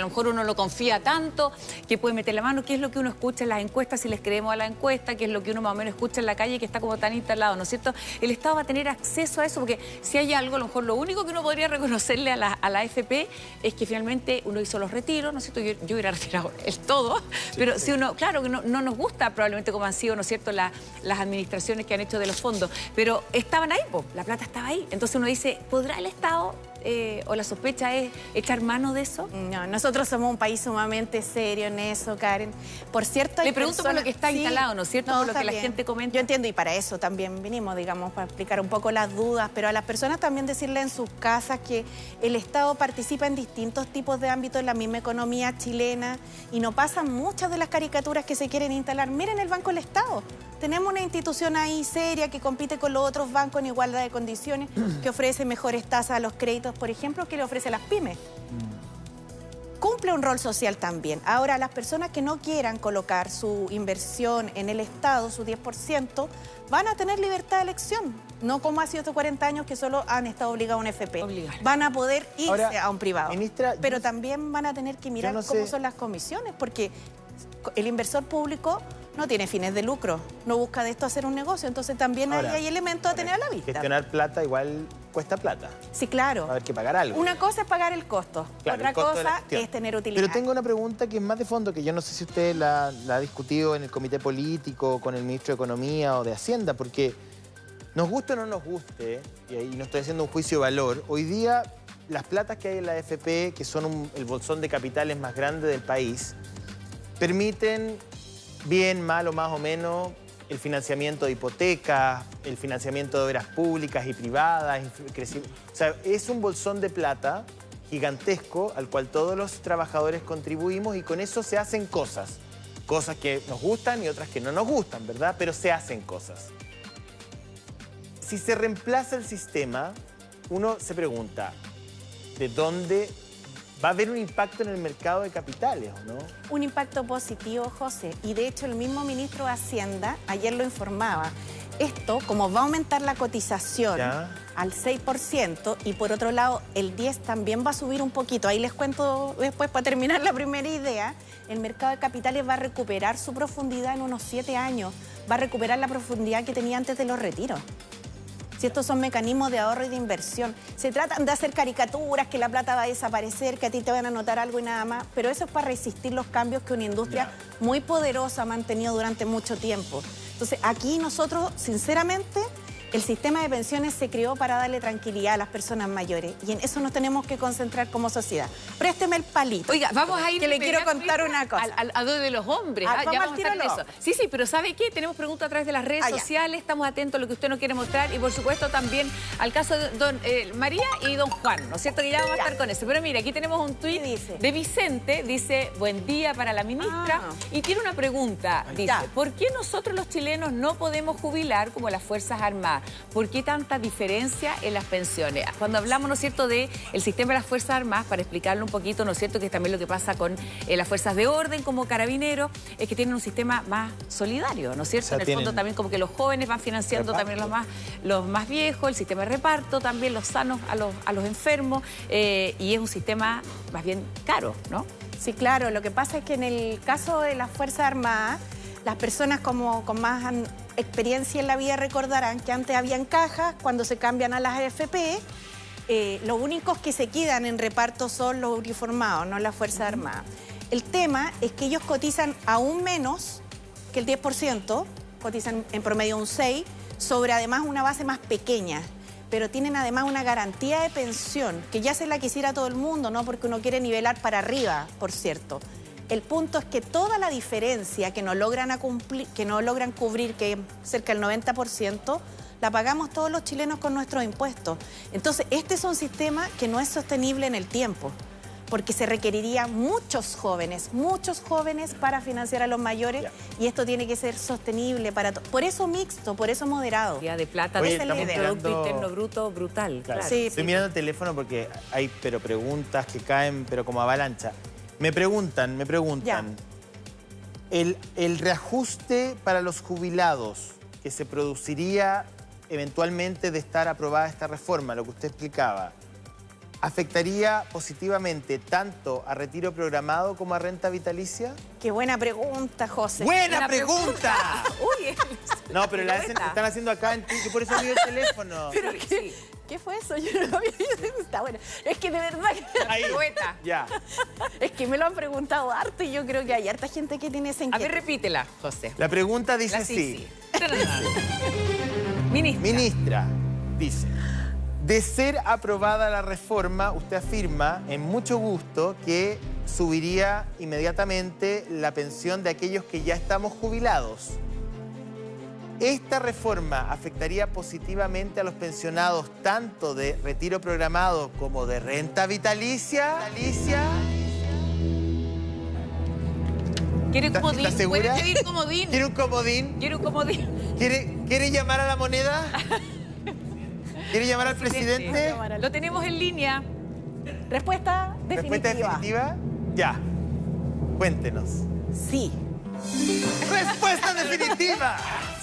lo mejor uno lo confía tanto, que puede meter la mano. ¿Qué es lo que uno escucha en las encuestas, si les creemos a la encuesta? ¿Qué es lo que uno más o menos escucha en la calle, que está como tan instalado, ¿no es cierto? El Estado va a tener acceso a eso, porque si hay algo, a lo mejor lo único que uno podría reconocerle a la AFP es que finalmente uno hizo los retiros, ¿no es cierto? Yo hubiera retirado el todo, pero si uno, claro, que no nos gusta probablemente como han sido, ¿no es cierto?, las administraciones que han hecho de los fondos, pero estaban ahí, po, la plata estaba ahí. Entonces uno dice, ¿podrá el Estado, o la sospecha es echar mano de eso? No, nosotros somos un país sumamente serio en eso, Karen. Por cierto, hay Le pregunto por lo que está Sí, instalado, ¿no es cierto? Por lo está que la bien. gente comenta. Yo entiendo y para eso también vinimos, digamos, para explicar un poco las dudas, pero a las personas también decirle en sus casas que el Estado participa en distintos tipos de ámbitos en la misma economía chilena y no pasan muchas de las caricaturas que se quieren instalar. Miren el Banco del Estado. Tenemos una institución ahí seria que compite con los otros bancos en igualdad de condiciones, que ofrece mejores tasas a los créditos, por ejemplo, que le ofrece a las pymes. cumple un rol social también. Ahora, las personas que no quieran colocar su inversión en el Estado, su 10%, van a tener libertad de elección. No como hace estos 40 años que solo han estado obligados a un FP. Van a poder irse Ahora, a un privado. Ministra, pero también van a tener que mirar cómo son las comisiones, porque el inversor público no tiene fines de lucro, no busca de esto hacer un negocio, entonces también ahí hay elementos a tener a la vista. Gestionar plata igual cuesta plata. Sí, claro. Va a haber que pagar algo. Una cosa es pagar el costo, Claro, otra el costo de la cosa gestión. es tener utilidad. Pero tengo una pregunta que es más de fondo, que yo no sé si usted la ha discutido en el comité político, con el ministro de Economía o de Hacienda, porque nos guste o no nos guste, y ahí no estoy haciendo un juicio de valor, hoy día las platas que hay en la AFP, que son el bolsón de capitales más grande del país, permiten, bien, mal o más o menos, el financiamiento de hipotecas, el financiamiento de obras públicas y privadas. O sea, es un bolsón de plata gigantesco al cual todos los trabajadores contribuimos y con eso se hacen cosas. Cosas que nos gustan y otras que no nos gustan, ¿verdad? Pero se hacen cosas. Si se reemplaza el sistema, uno se pregunta, ¿de dónde va a haber un impacto en el mercado de capitales, o no? Un impacto positivo, José, y de hecho el mismo ministro de Hacienda ayer lo informaba. Esto, como va a aumentar la cotización al 6% y por otro lado el 10% también va a subir un poquito. Ahí les cuento después, para terminar la primera idea, el mercado de capitales va a recuperar su profundidad en unos 7 años, va a recuperar la profundidad que tenía antes de los retiros. Si estos son mecanismos de ahorro y de inversión, se tratan de hacer caricaturas, que la plata va a desaparecer, que a ti te van a notar algo y nada más, pero eso es para resistir los cambios que una industria muy poderosa ha mantenido durante mucho tiempo. Entonces, aquí nosotros, sinceramente, el sistema de pensiones se creó para darle tranquilidad a las personas mayores y en eso nos tenemos que concentrar como sociedad. Présteme el palito. Oiga, vamos a ir... Que le quiero contar una cosa. A lo de los hombres. Vamos ya al vamos a estar en tiro, eso. Sí, pero ¿sabe qué? Tenemos preguntas a través de las redes sociales, estamos atentos a lo que usted nos quiere mostrar y por supuesto también al caso de don María y don Juan, ¿no es cierto? Que ya vamos a estar con eso. Pero mira, aquí tenemos un tuit de Vicente, dice, buen día para la ministra, y tiene una pregunta, dice, ¿por qué nosotros los chilenos no podemos jubilar como las Fuerzas Armadas? ¿Por qué tanta diferencia en las pensiones? Cuando hablamos, ¿no es cierto?, del sistema de las Fuerzas Armadas, para explicarlo un poquito, ¿no es cierto?, que es también lo que pasa con las fuerzas de orden como carabineros, es que tienen un sistema más solidario, ¿no es cierto? O sea, en el fondo también como que los jóvenes van financiando también los más viejos, el sistema de reparto, también los sanos a los enfermos, y es un sistema más bien caro, ¿no? Sí, claro. Lo que pasa es que en el caso de las Fuerzas Armadas, las personas con más experiencia en la vida recordarán que antes habían cajas, cuando se cambian a las AFP, los únicos que se quedan en reparto son los uniformados, no las Fuerzas Armadas. El tema es que ellos cotizan aún menos que el 10%, cotizan en promedio un 6%, sobre además una base más pequeña. Pero tienen además una garantía de pensión, que ya se la quisiera todo el mundo, ¿no? Porque uno quiere nivelar para arriba, por cierto. El punto es que toda la diferencia que no logran cubrir, que es cerca del 90%, la pagamos todos los chilenos con nuestros impuestos. Entonces, este es un sistema que no es sostenible en el tiempo, porque se requeriría muchos jóvenes para financiar a los mayores, y esto tiene que ser sostenible para todos. Por eso mixto, por eso moderado. De plata, Oye, de Producto Interno Bruto brutal. Claro. Sí, Estoy mirando el teléfono porque hay preguntas que caen, pero como avalancha. Me preguntan, el reajuste para los jubilados que se produciría eventualmente de estar aprobada esta reforma, lo que usted explicaba, ¿afectaría positivamente tanto a retiro programado como a renta vitalicia? Qué buena pregunta, José. ¡Buena pregunta! Uy, no, pero la están haciendo acá en Twitch, por eso miro el teléfono. ¿Pero qué fue eso? Yo no lo había visto. Está bueno. Es que de verdad Ahí, ya. Es que me lo han preguntado harto y yo creo que hay harta gente que tiene esa inquietud. A ver, repítela, José. La pregunta dice así. Ministra, dice, de ser aprobada la reforma, usted afirma, en mucho gusto, que subiría inmediatamente la pensión de aquellos que ya estamos jubilados. ¿Esta reforma afectaría positivamente a los pensionados tanto de retiro programado como de renta vitalicia? ¿Quiere un comodín? ¿Está segura? ¿Puede pedir comodín? ¿Quiere un comodín? ¿Quiere un comodín? ¿Quiere llamar a la moneda? ¿Quiere llamar al presidente? Lo tenemos en línea. Respuesta definitiva. ¿Respuesta definitiva? Ya, cuéntenos. Sí. ¡Respuesta definitiva!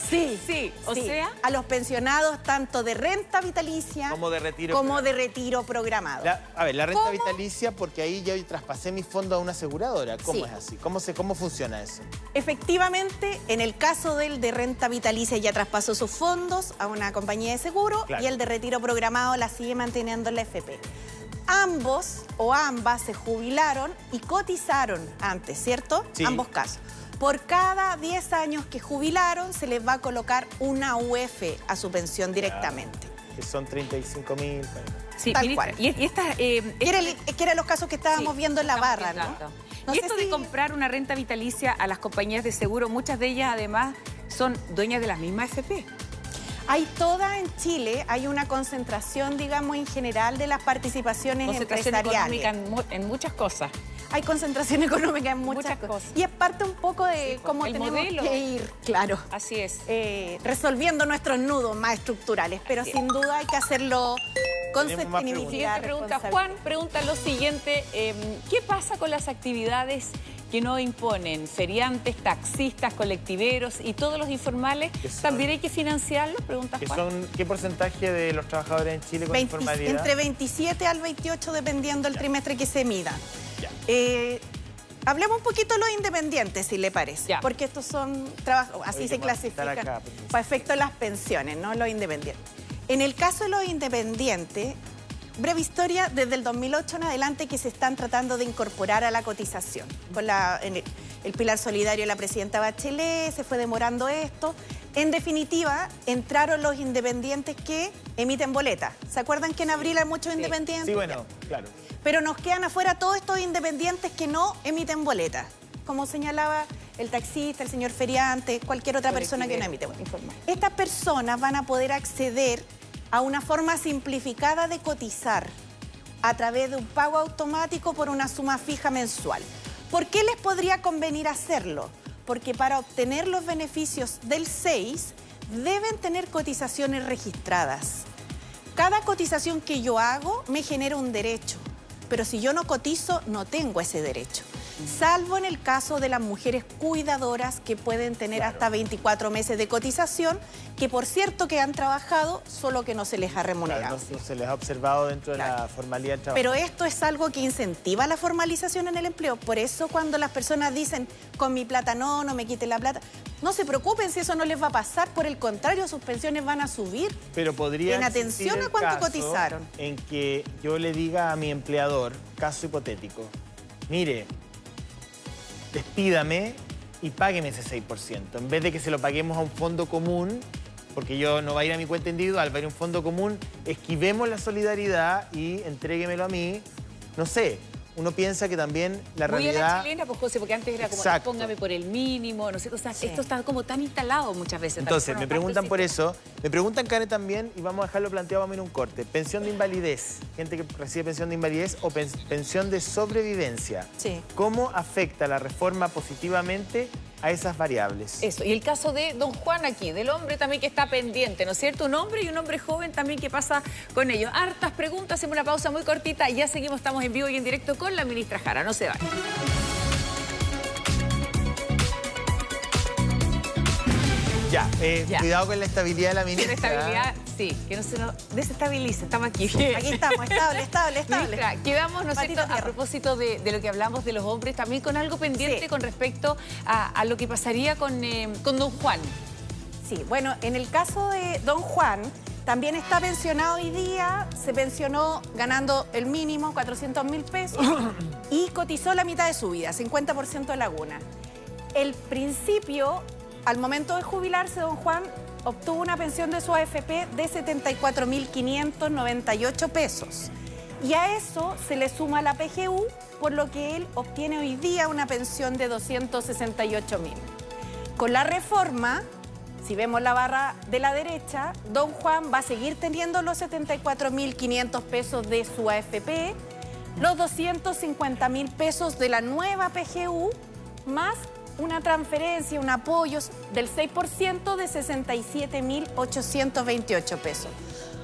Sí, Sí, o sea... a los pensionados tanto de renta vitalicia Como de retiro como de retiro programado. A ver, la renta ¿Cómo? vitalicia, porque ahí yo traspasé mi fondo a una aseguradora. ¿Cómo Sí. es así? ¿Cómo funciona eso? Efectivamente, en el caso del de renta vitalicia ya traspasó sus fondos a una compañía de seguro Claro. y el de retiro programado la sigue manteniendo en la FP. Ambos o ambas se jubilaron y cotizaron antes, ¿cierto? Sí. Ambos casos. Por cada 10 años que jubilaron, se les va a colocar una UF a su pensión directamente. Que son 35.000. Sí, Tal ministra, cual. y esta... Que eran los casos que estábamos viendo en la estamos barra, viendo. ¿no? Y No sé esto de si- comprar una renta vitalicia a las compañías de seguro, muchas de ellas además son dueñas de las mismas FP. Hay toda en Chile, hay una concentración, digamos, en general de las participaciones Concentración empresariales. económica en muchas cosas. Hay concentración económica en muchas Muchas cosas. cosas. Y es parte un poco de Sí, cómo el tenemos modelo. que ir, claro, Así es. resolviendo nuestros nudos más estructurales. Pero Así es. sin duda hay que hacerlo con Tenemos más sostenibilidad. Siguiente pregunta. responsabilidad. Juan pregunta lo siguiente. ¿Qué pasa con las actividades que no imponen? Feriantes, taxistas, colectiveros y todos los informales. Que son- ¿También hay que financiarlos? Pregunta Juan. ¿Qué porcentaje de los trabajadores en Chile con 20 informalidad? entre 27 al 28, dependiendo del trimestre que se mida. Ya. Hablemos un poquito de los independientes, si le parece. Ya. Porque estos son trabajos, así Oye, se ¿qué vamos a quitar clasifican acá? Porque- para efecto de las pensiones, ¿no? Los independientes. En el caso de los independientes, breve historia, desde el 2008 en adelante que se están tratando de incorporar a la cotización. Con el Pilar Solidario de la presidenta Bachelet, se fue demorando esto. En definitiva, entraron los independientes que emiten boletas. ¿Se acuerdan que en abril hay muchos independientes? Sí, bueno, claro. Pero nos quedan afuera todos estos independientes que no emiten boletas. Como señalaba el taxista, el señor feriante, cualquier otra persona que no emite boletas. Estas personas van a poder acceder a una forma simplificada de cotizar a través de un pago automático por una suma fija mensual. ¿Por qué les podría convenir hacerlo? Porque para obtener los beneficios del 6 deben tener cotizaciones registradas. Cada cotización que yo hago me genera un derecho, pero si yo no cotizo no tengo ese derecho. Salvo en el caso de las mujeres cuidadoras que pueden tener hasta 24 meses de cotización, que por cierto que han trabajado, solo que no se les ha remunerado. Claro, no se les ha observado dentro de Claro. la formalidad del trabajo. Pero esto es algo que incentiva la formalización en el empleo. Por eso cuando las personas dicen, con mi plata no me quiten la plata, no se preocupen si eso no les va a pasar. Por el contrario, sus pensiones van a subir. Pero podría en existir atención a el cuánto caso cotizaron. en que yo le diga a mi empleador, caso hipotético, mire, despídame y págueme ese 6%. En vez de que se lo paguemos a un fondo común, porque yo no va a ir a mi cuenta individual, va a ir a un fondo común, esquivemos la solidaridad y entréguemelo a mí. No sé, uno piensa que también la Muy a realidad... la chilena, pues José, porque antes era como, Exacto. póngame por el mínimo, no sé, o sea, Sí. esto está como tan instalado muchas veces. Entonces, Forma me parte preguntan del por sistema. eso. Me preguntan, Karen, también, y vamos a dejarlo planteado vamos a ir a un corte. Pensión de invalidez, gente que recibe pensión de invalidez o pensión de sobrevivencia. Sí. ¿Cómo afecta la reforma positivamente a esas variables? Eso, y el caso de don Juan aquí, del hombre también que está pendiente, ¿no es cierto? Un hombre y un hombre joven también que pasa con ellos. Hartas preguntas, hacemos una pausa muy cortita y ya seguimos, estamos en vivo y en directo con la ministra Jara. No se vayan. Ya, Ya. cuidado con la estabilidad de la ministra. Tiene estabilidad, sí, que no se nos desestabilice, estamos aquí. Aquí estamos, estable. Ministra, quedamos, ¿no es Patita cierto?, a tierra. propósito de lo que hablamos de los hombres, también con algo pendiente Sí. con respecto a lo que pasaría con don Juan. Sí, bueno, en el caso de don Juan, también está pensionado hoy día, se pensionó ganando el mínimo, 400.000 pesos, y cotizó la mitad de su vida, 50% de laguna. El principio, al momento de jubilarse, don Juan obtuvo una pensión de su AFP de 74.598 pesos. Y a eso se le suma la PGU, por lo que él obtiene hoy día una pensión de 268.000. Con la reforma, si vemos la barra de la derecha, don Juan va a seguir teniendo los 74.500 pesos de su AFP, los 250.000 pesos de la nueva PGU, más una transferencia, un apoyo del 6% de 67.828 pesos.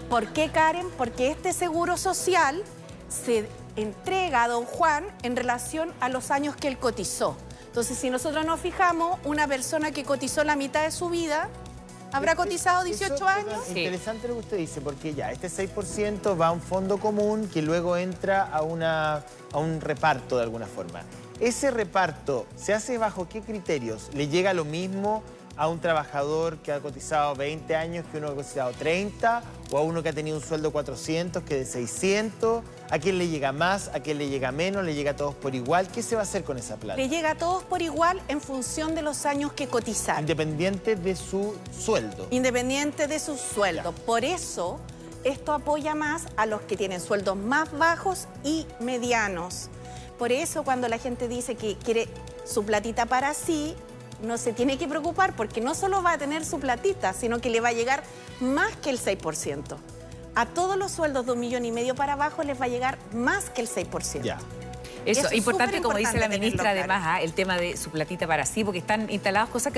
¿Por qué, Karen? Porque este seguro social se entrega a don Juan en relación a los años que él cotizó. Entonces, si nosotros nos fijamos, una persona que cotizó la mitad de su vida, ¿habrá cotizado 18 años? Sí. Interesante lo que usted dice, porque ya este 6% va a un fondo común que luego entra a un reparto de alguna forma. ¿Ese reparto se hace bajo qué criterios? ¿Le llega lo mismo a un trabajador que ha cotizado 20 años que uno que ha cotizado 30? ¿O a uno que ha tenido un sueldo 400 que de 600? ¿A quién le llega más? ¿A quién le llega menos? ¿Le llega a todos por igual? ¿Qué se va a hacer con esa plata? Le llega a todos por igual en función de los años que cotizaron. Independiente de su sueldo. Independiente de su sueldo. Ya. Por eso, esto apoya más a los que tienen sueldos más bajos y medianos. Por eso, cuando la gente dice que quiere su platita para sí, no se tiene que preocupar porque no solo va a tener su platita, sino que le va a llegar más que el 6%. A todos los sueldos de 1,5 millones para abajo les va a llegar más que el 6%. Ya. Eso, es importante, como dice la tenerlo ministra, claro. además, el tema de su platita para sí, porque están instaladas cosas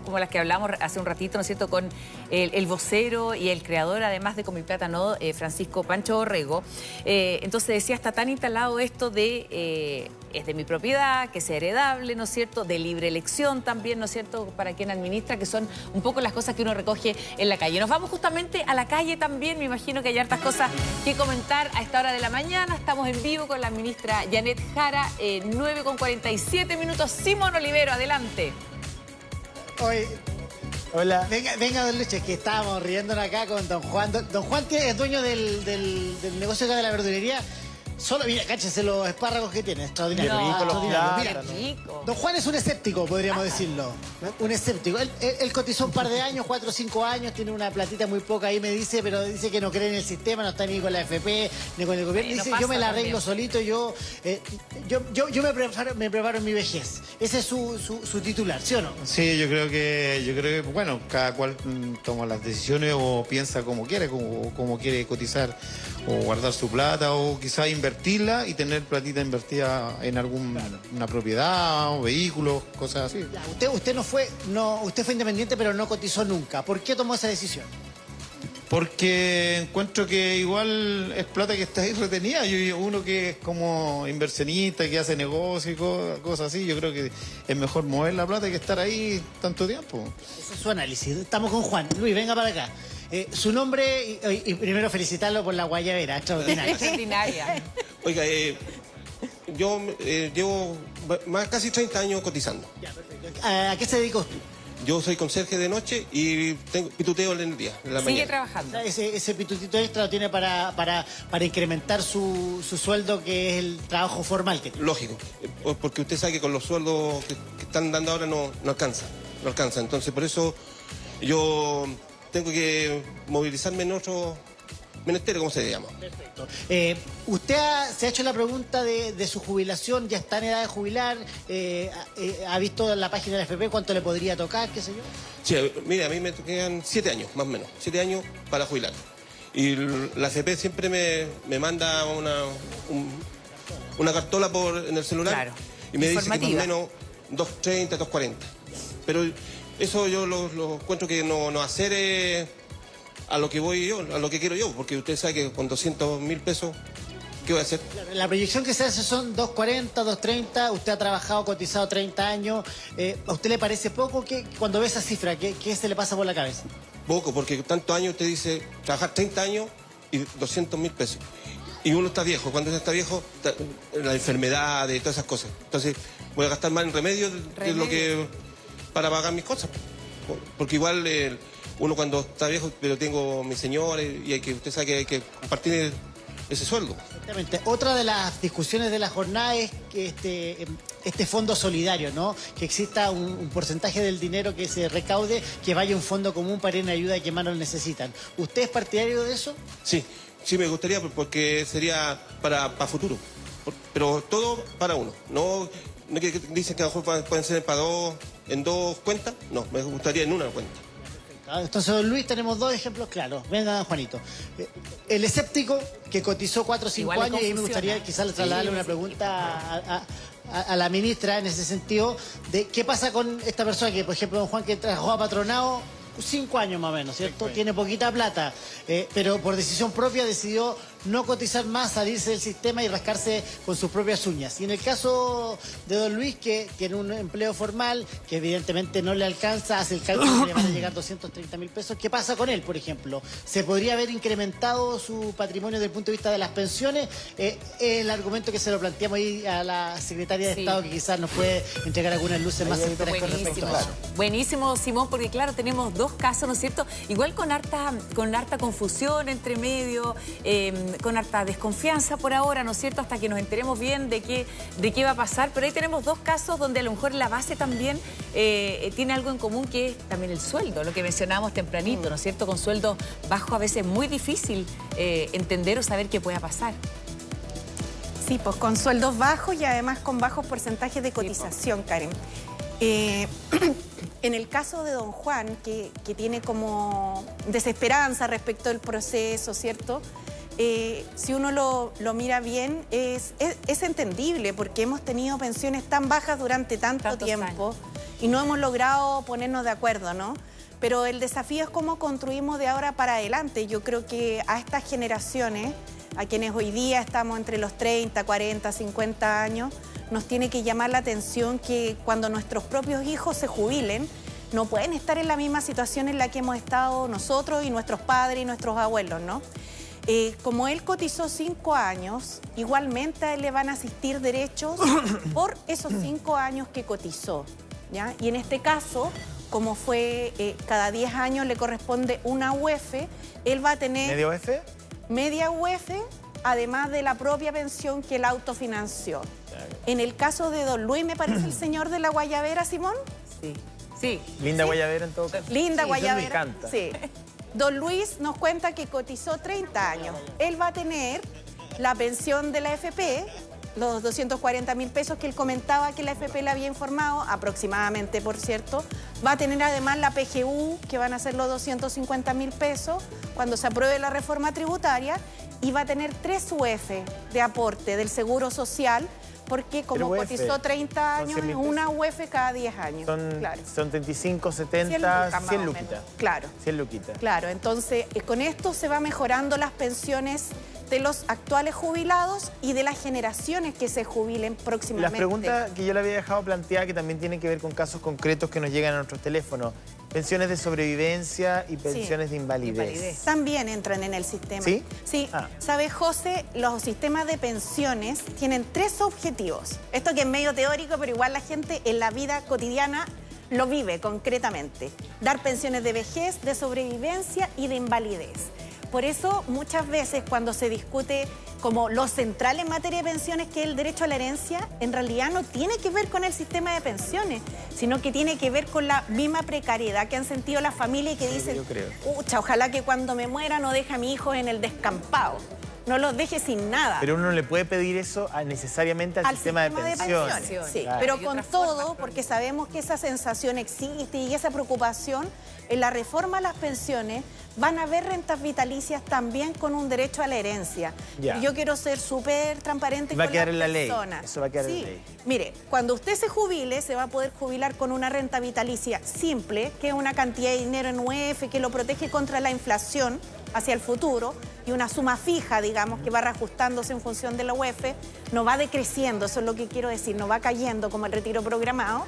como las que hablamos hace un ratito, ¿no es cierto?, con el vocero y el creador, además de Con Mi Plata No, Francisco Pancho Orrego. Entonces decía, está tan instalado esto de es de mi propiedad, que es heredable, ¿no es cierto?, de libre elección también, ¿no es cierto?, para quien administra, que son un poco las cosas que uno recoge en la calle. Nos vamos justamente a la calle también, me imagino que hay hartas cosas que comentar a esta hora de la mañana. Estamos en vivo con la ministra Janet Jara, 9:47. Simón Olivero, adelante. Oye, Hola. venga, don Lucho, es que estábamos riéndonos acá con don Juan. Don Juan es dueño del negocio acá de la verdulería. Solo, mira, cáchese los espárragos que tiene, extraordinario. Qué rico los extraordinario. plátanos. Mira, Rico. don Juan es un escéptico, podríamos decirlo. Un escéptico. Él cotizó un par de años, 4 o 5 años, tiene una platita muy poca ahí, me dice, pero dice que no cree en el sistema, no está ni con la AFP, ni con el gobierno. No Dice, pasa yo me la arreglo también. solito, yo me preparo en mi vejez. Ese es su titular, ¿sí o no? Sí, yo creo que, bueno, cada cual toma las decisiones o piensa como quiere, como quiere cotizar o guardar su plata o quizás invertirla y tener platita invertida en una propiedad o vehículos, cosas así. Ya, usted fue independiente pero no cotizó nunca. ¿Por qué tomó esa decisión? Porque encuentro que igual es plata que está ahí retenida. Uno que es como inversionista, que hace negocios y cosas así, yo creo que es mejor mover la plata que estar ahí tanto tiempo. Ese es su análisis. Estamos con Juan. Luis, venga para acá. Su nombre y primero felicitarlo por la guayabera, extraordinaria. Extraordinaria. Oiga, yo llevo casi 30 años cotizando. Ya, perfecto. ¿A qué se dedica usted? Yo soy conserje de noche y pituteo en el día, en la Sigue mañana. trabajando. Ese pitutito extra lo tiene para incrementar su sueldo, que es el trabajo formal que tiene. Lógico, porque usted sabe que con los sueldos que están dando ahora no alcanza. Entonces, por eso yo tengo que movilizarme en otro menesterio, ¿cómo se llama? Perfecto. ¿Usted se ha hecho la pregunta de su jubilación? ¿Ya está en edad de jubilar? ¿Ha visto en la página de la FP cuánto le podría tocar, qué sé yo? Sí, mire, a mí me quedan 7 años, más o menos. 7 años para jubilar. Y la CP siempre me manda una cartola en el celular. Claro. Y me dice que más o Informativa. menos 2.30, 2.40. Pero eso yo lo encuentro que no hacer a lo que voy yo, a lo que quiero yo. Porque usted sabe que con 200.000 pesos, ¿qué voy a hacer? La proyección que se hace son 2.40, 2.30. Usted ha trabajado, cotizado 30 años. ¿A usted le parece poco? Cuando ve esa cifra, ¿qué se le pasa por la cabeza? Poco, porque tantos años usted dice trabajar 30 años y 200.000 pesos. Y uno está viejo. Cuando uno está viejo, la enfermedad y todas esas cosas. Entonces, voy a gastar más en remedios de lo que para pagar mis cosas. Porque igual uno cuando está viejo, pero tengo mi señora y usted sabe que hay que compartir ese sueldo. Exactamente. Otra de las discusiones de la jornada es que este fondo solidario, ¿no? Que exista un porcentaje del dinero que se recaude, que vaya a un fondo común para ir en ayuda a quienes más lo necesitan. ¿Usted es partidario de eso? Sí, me gustaría porque sería para futuro. Pero todo para uno. No que dicen que a lo mejor pueden ser en dos cuentas. No, me gustaría en una cuenta. Entonces, don Luis, tenemos dos ejemplos claros. Venga, don Juanito. El escéptico que cotizó 4 o 5 Igual años, y me gustaría confusiona. quizás trasladarle una pregunta a la ministra en ese sentido, de qué pasa con esta persona que, por ejemplo, don Juan, que trabajó a patronado, 5 años más o menos, ¿cierto? Tiene poquita plata, pero por decisión propia decidió no cotizar más, salirse del sistema y rascarse con sus propias uñas. Y en el caso de don Luis, que tiene un empleo formal, que evidentemente no le alcanza, hace el cálculo que le van a llegar 230.000 pesos, ¿qué pasa con él, por ejemplo? ¿Se podría haber incrementado su patrimonio desde el punto de vista de las pensiones? El argumento que se lo planteamos ahí a la secretaria de Estado, que quizás nos puede entregar algunas luces más certeras con respecto a eso. Buenísimo, Simón, porque claro, tenemos dos casos, ¿no es cierto? Igual con harta confusión entre medio, con harta desconfianza por ahora, ¿no es cierto? Hasta que nos enteremos bien de qué va a pasar. Pero ahí tenemos dos casos donde a lo mejor la base también tiene algo en común, que es también el sueldo, lo que mencionábamos tempranito, ¿no es cierto? Con sueldos bajos a veces es muy difícil entender o saber qué pueda pasar. Sí, pues con sueldos bajos y además con bajos porcentajes de cotización, Karen. En el caso de don Juan, que tiene como desesperanza respecto al proceso, ¿cierto? Si uno lo mira bien, es entendible, porque hemos tenido pensiones tan bajas durante tanto tiempo y no hemos logrado ponernos de acuerdo, ¿no? Pero el desafío es cómo construimos de ahora para adelante. Yo creo que a estas generaciones, a quienes hoy día estamos entre los 30, 40, 50 años, nos tiene que llamar la atención que cuando nuestros propios hijos se jubilen, no pueden estar en la misma situación en la que hemos estado nosotros y nuestros padres y nuestros abuelos, ¿no? Como él cotizó 5 años, igualmente a él le van a asistir derechos por esos 5 años que cotizó, ¿ya? Y en este caso, como fue cada 10 años le corresponde una UEF, él va a tener... ¿Media UEF? Media UEF, además de la propia pensión que él autofinanció. Claro. En el caso de don Luis, me parece el señor de la Guayabera, Simón. Sí, sí. Linda Guayabera en todo caso. Linda Guayabera. Me encanta. Sí. Don Luis nos cuenta que cotizó 30 años. Él va a tener la pensión de la AFP, los 240.000 pesos que él comentaba que la AFP le había informado, aproximadamente, por cierto. Va a tener además la PGU, que van a ser los 250.000 pesos cuando se apruebe la reforma tributaria, y va a tener 3 UEF de aporte del Seguro Social, porque como cotizó 30 años, es una UEF cada 10 años. Son 35, 70, 100 luquitas. Claro. 100 luquitas. Claro, entonces con esto se va mejorando las pensiones de los actuales jubilados y de las generaciones que se jubilen próximamente. Las preguntas que yo le había dejado planteadas, que también tienen que ver con casos concretos que nos llegan a nuestros teléfonos. Pensiones de sobrevivencia y pensiones de invalidez. También entran en el sistema. ¿Sí? Sí. ¿Sabes, José? Los sistemas de pensiones tienen 3 objetivos. Esto que es medio teórico, pero igual la gente en la vida cotidiana lo vive concretamente. Dar pensiones de vejez, de sobrevivencia y de invalidez. Por eso, muchas veces cuando se discute como lo central en materia de pensiones, que es el derecho a la herencia, en realidad no tiene que ver con el sistema de pensiones, sino que tiene que ver con la misma precariedad que han sentido las familias y que dicen, pucha, ojalá que cuando me muera no deje a mi hijo en el descampado, no los deje sin nada. Pero uno no le puede pedir eso necesariamente al sistema de pensiones. Sí, claro. Pero con todo, porque sabemos que esa sensación existe y esa preocupación, en la reforma a las pensiones van a haber rentas vitalicias también con un derecho a la herencia. Yo quiero ser súper transparente con las personas. Va a quedar en la ley. Eso va a quedar en la ley. Mire, cuando usted se jubile, se va a poder jubilar con una renta vitalicia simple, que es una cantidad de dinero en UEF que lo protege contra la inflación hacia el futuro, y una suma fija, digamos, que va reajustándose en función de la UEF, no va decreciendo, eso es lo que quiero decir, no va cayendo como el retiro programado,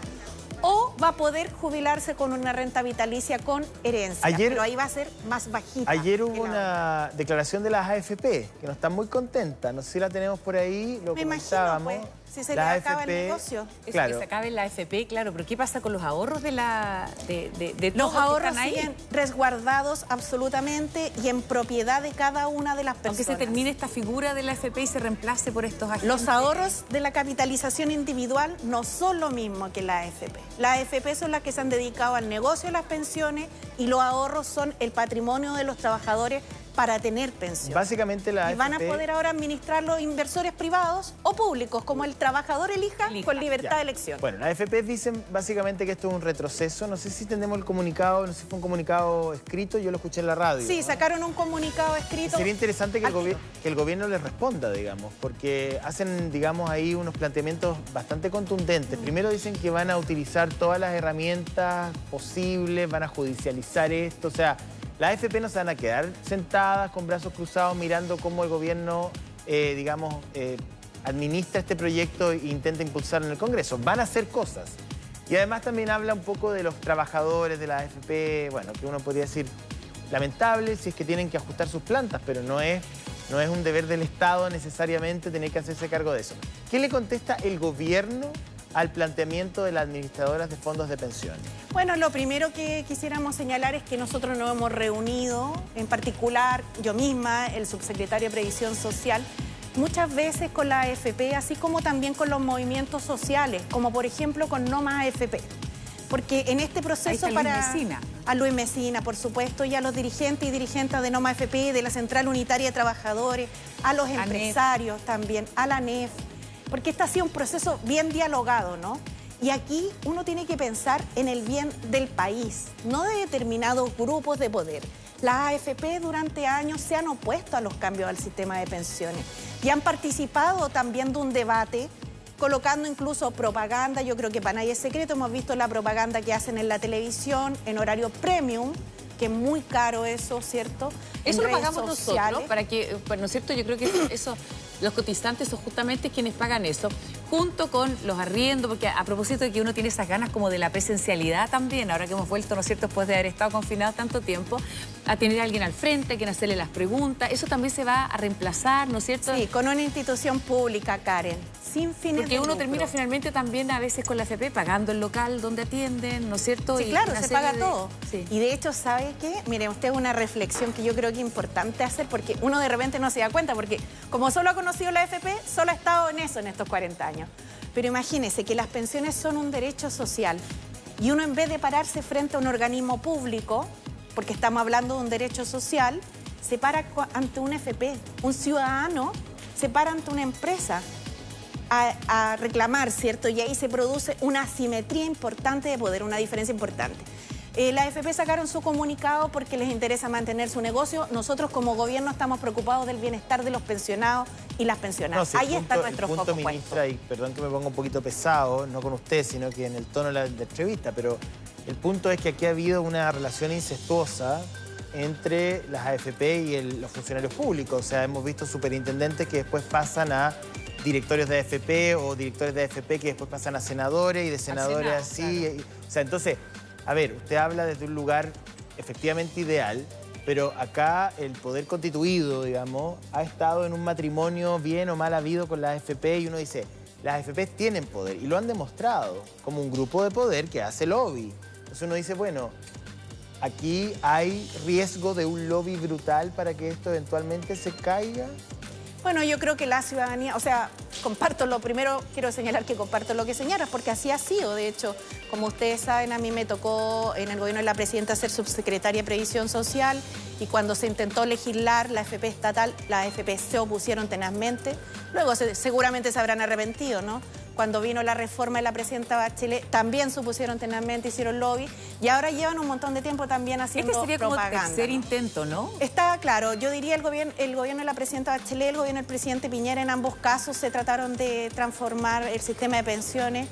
o va a poder jubilarse con una renta vitalicia con herencia, pero ahí va a ser más bajita. Ayer hubo una declaración de las AFP, que no están muy contentas, no sé si la tenemos por ahí, lo comentábamos. Me imagino, pues, si se le acaba el negocio. Claro. Que se acabe la AFP, claro, pero ¿qué pasa con los ahorros de los ahorros siguen resguardados absolutamente y en propiedad de cada una de las personas. Aunque se termine esta figura de la AFP y se reemplace por estos agentes. Los ahorros de la capitalización individual no son lo mismo que la AFP. Las AFP son las que se han dedicado al negocio de las pensiones y los ahorros son el patrimonio de los trabajadores para tener pensión. Básicamente la Y van a AFP poder ahora administrarlo inversores privados o públicos, como el trabajador elija con libertad Ya. de elección. Bueno, las AFP dicen básicamente que esto es un retroceso. No sé si entendemos el comunicado, no sé si fue un comunicado escrito, yo lo escuché en la radio. Sí, ¿no? sacaron un comunicado escrito. Sería interesante que al el gobierno les responda, digamos, porque hacen, digamos, ahí unos planteamientos bastante contundentes. Primero dicen que van a utilizar todas las herramientas posibles, van a judicializar esto, o sea, las AFP no se van a quedar sentadas con brazos cruzados mirando cómo el gobierno, administra este proyecto e intenta impulsarlo en el Congreso. Van a hacer cosas. Y además también habla un poco de los trabajadores de la AFP, bueno, que uno podría decir lamentable si es que tienen que ajustar sus plantas, pero no es un deber del Estado necesariamente tener que hacerse cargo de eso. ¿Qué le contesta el gobierno al planteamiento de las administradoras de fondos de pensiones? Bueno, lo primero que quisiéramos señalar es que nosotros nos hemos reunido, en particular yo misma, el subsecretario de Previsión Social, muchas veces con la AFP, así como también con los movimientos sociales, como por ejemplo con No Más AFP. Porque en este proceso Ahí está Luis Mesina. A Luis Mesina, por supuesto, y a los dirigentes y dirigentes de No Más AFP, de la Central Unitaria de Trabajadores, a los empresarios también, a la ANEF, porque este ha sido un proceso bien dialogado, ¿no? Y aquí uno tiene que pensar en el bien del país, no de determinados grupos de poder. Las AFP durante años se han opuesto a los cambios al sistema de pensiones y han participado también de un debate, colocando incluso propaganda. Yo creo que para nadie es secreto, hemos visto la propaganda que hacen en la televisión, en horario premium, que es muy caro eso, ¿cierto? Eso En lo redes pagamos sociales. nosotros, para que, ¿no es cierto? Yo creo que eso, los cotizantes son justamente quienes pagan eso, junto con los arriendos, porque a propósito de que uno tiene esas ganas como de la presencialidad también, ahora que hemos vuelto, ¿no es cierto?, después de haber estado confinados tanto tiempo, a tener a alguien al frente, a quien hacerle las preguntas, eso también se va a reemplazar, ¿no es cierto? Sí, con una institución pública, Karen, sin fines Porque de uno lucro. termina finalmente también a veces con la AFP pagando el local donde atienden, ¿no es cierto? Sí, Y claro, una se serie paga de- todo. Sí. Y de hecho, ¿sabe qué? Miren, usted una reflexión que yo creo que es importante hacer, porque uno de repente no se da cuenta, porque como solo ha conocido la AFP, solo ha estado en eso en estos 40 años. Pero imagínese que las pensiones son un derecho social y uno, en vez de pararse frente a un organismo público, porque estamos hablando de un derecho social, se para ante una AFP. Un ciudadano se para ante una empresa a reclamar, ¿cierto? Y ahí se produce una asimetría importante de poder, una diferencia importante. La AFP sacaron su comunicado porque les interesa mantener su negocio. Nosotros como gobierno estamos preocupados del bienestar de los pensionados y las pensionadas. Sí, Ahí está nuestro punto, foco puesto. ministra, y perdón que me ponga un poquito pesado, no con usted, sino que en el tono de la entrevista, pero el punto es que aquí ha habido una relación incestuosa entre las AFP y los funcionarios públicos. O sea, hemos visto superintendentes que después pasan a directorios de AFP o directores de AFP que después pasan a senadores y de senadores Senado, así. claro. O sea, entonces, a ver, usted habla desde un lugar efectivamente ideal, pero acá el poder constituido, digamos, ha estado en un matrimonio bien o mal habido con la AFP y uno dice, las AFP tienen poder y lo han demostrado como un grupo de poder que hace lobby. Entonces uno dice, bueno, aquí hay riesgo de un lobby brutal para que esto eventualmente se caiga. Bueno, yo creo que la ciudadanía, o sea, comparto lo primero, quiero señalar que comparto lo que señalas, porque así ha sido. De hecho, como ustedes saben, a mí me tocó en el gobierno de la presidenta ser subsecretaria de Previsión Social y cuando se intentó legislar la AFP estatal, la AFP se opusieron tenazmente. Luego seguramente se habrán arrepentido, ¿no? Cuando vino la reforma de la presidenta Bachelet, también se opusieron tenazmente, hicieron lobby y ahora llevan un montón de tiempo también haciendo Este sería como el propaganda, tercer ¿no? intento, ¿no? Está claro, yo diría el gobierno de la presidenta Bachelet, el gobierno del presidente Piñera, en ambos casos se trataron de transformar el sistema de pensiones,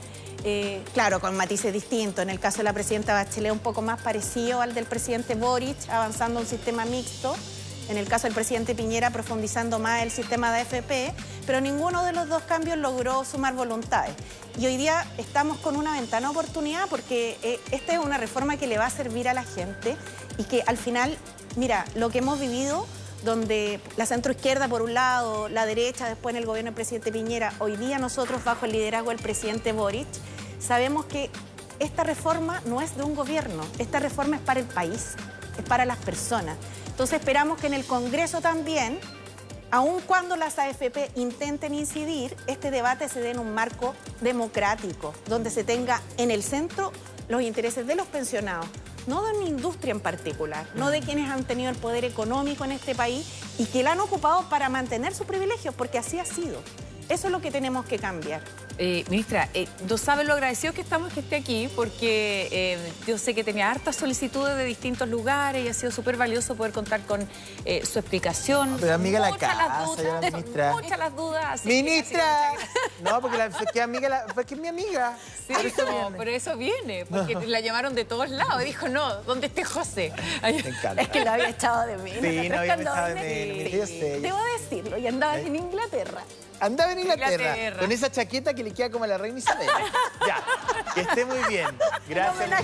claro, con matices distintos. En el caso de la presidenta Bachelet un poco más parecido al del presidente Boric, avanzando un sistema mixto. En el caso del presidente Piñera, profundizando más el sistema de AFP, pero ninguno de los dos cambios logró sumar voluntades. Y hoy día estamos con una ventana de oportunidad porque esta es una reforma que le va a servir a la gente y que al final, mira, lo que hemos vivido, donde la centroizquierda por un lado, la derecha después en el gobierno del presidente Piñera, hoy día nosotros bajo el liderazgo del presidente Boric, sabemos que esta reforma no es de un gobierno, esta reforma es para el país, es para las personas. Entonces esperamos que en el Congreso también, aun cuando las AFP intenten incidir, este debate se dé en un marco democrático, donde se tenga en el centro los intereses de los pensionados, no de una industria en particular, no de quienes han tenido el poder económico en este país y que la han ocupado para mantener sus privilegios, porque así ha sido. Eso es lo que tenemos que cambiar. Ministra, no sabe lo agradecidos que estamos que esté aquí, porque yo sé que tenía hartas solicitudes de distintos lugares y ha sido súper valioso poder contar con su explicación. No, pero amiga la Muchas casa, las dudas, ya la ministra. Muchas las dudas. así ¡Ministra! que No, porque que amiga porque es mi amiga. sí, Por eso no, viene. pero eso viene, porque la llamaron de todos lados. Y dijo, no, ¿dónde esté José? Me encanta. Es que lo había echado de menos. Sí, no había echado de menos. menos. Yo sé. Debo decirlo, y andabas en Inglaterra. Andaba en Inglaterra, Inglaterra. con esa chaqueta que le queda como a la reina Isabel. Ya, que esté muy bien. Gracias.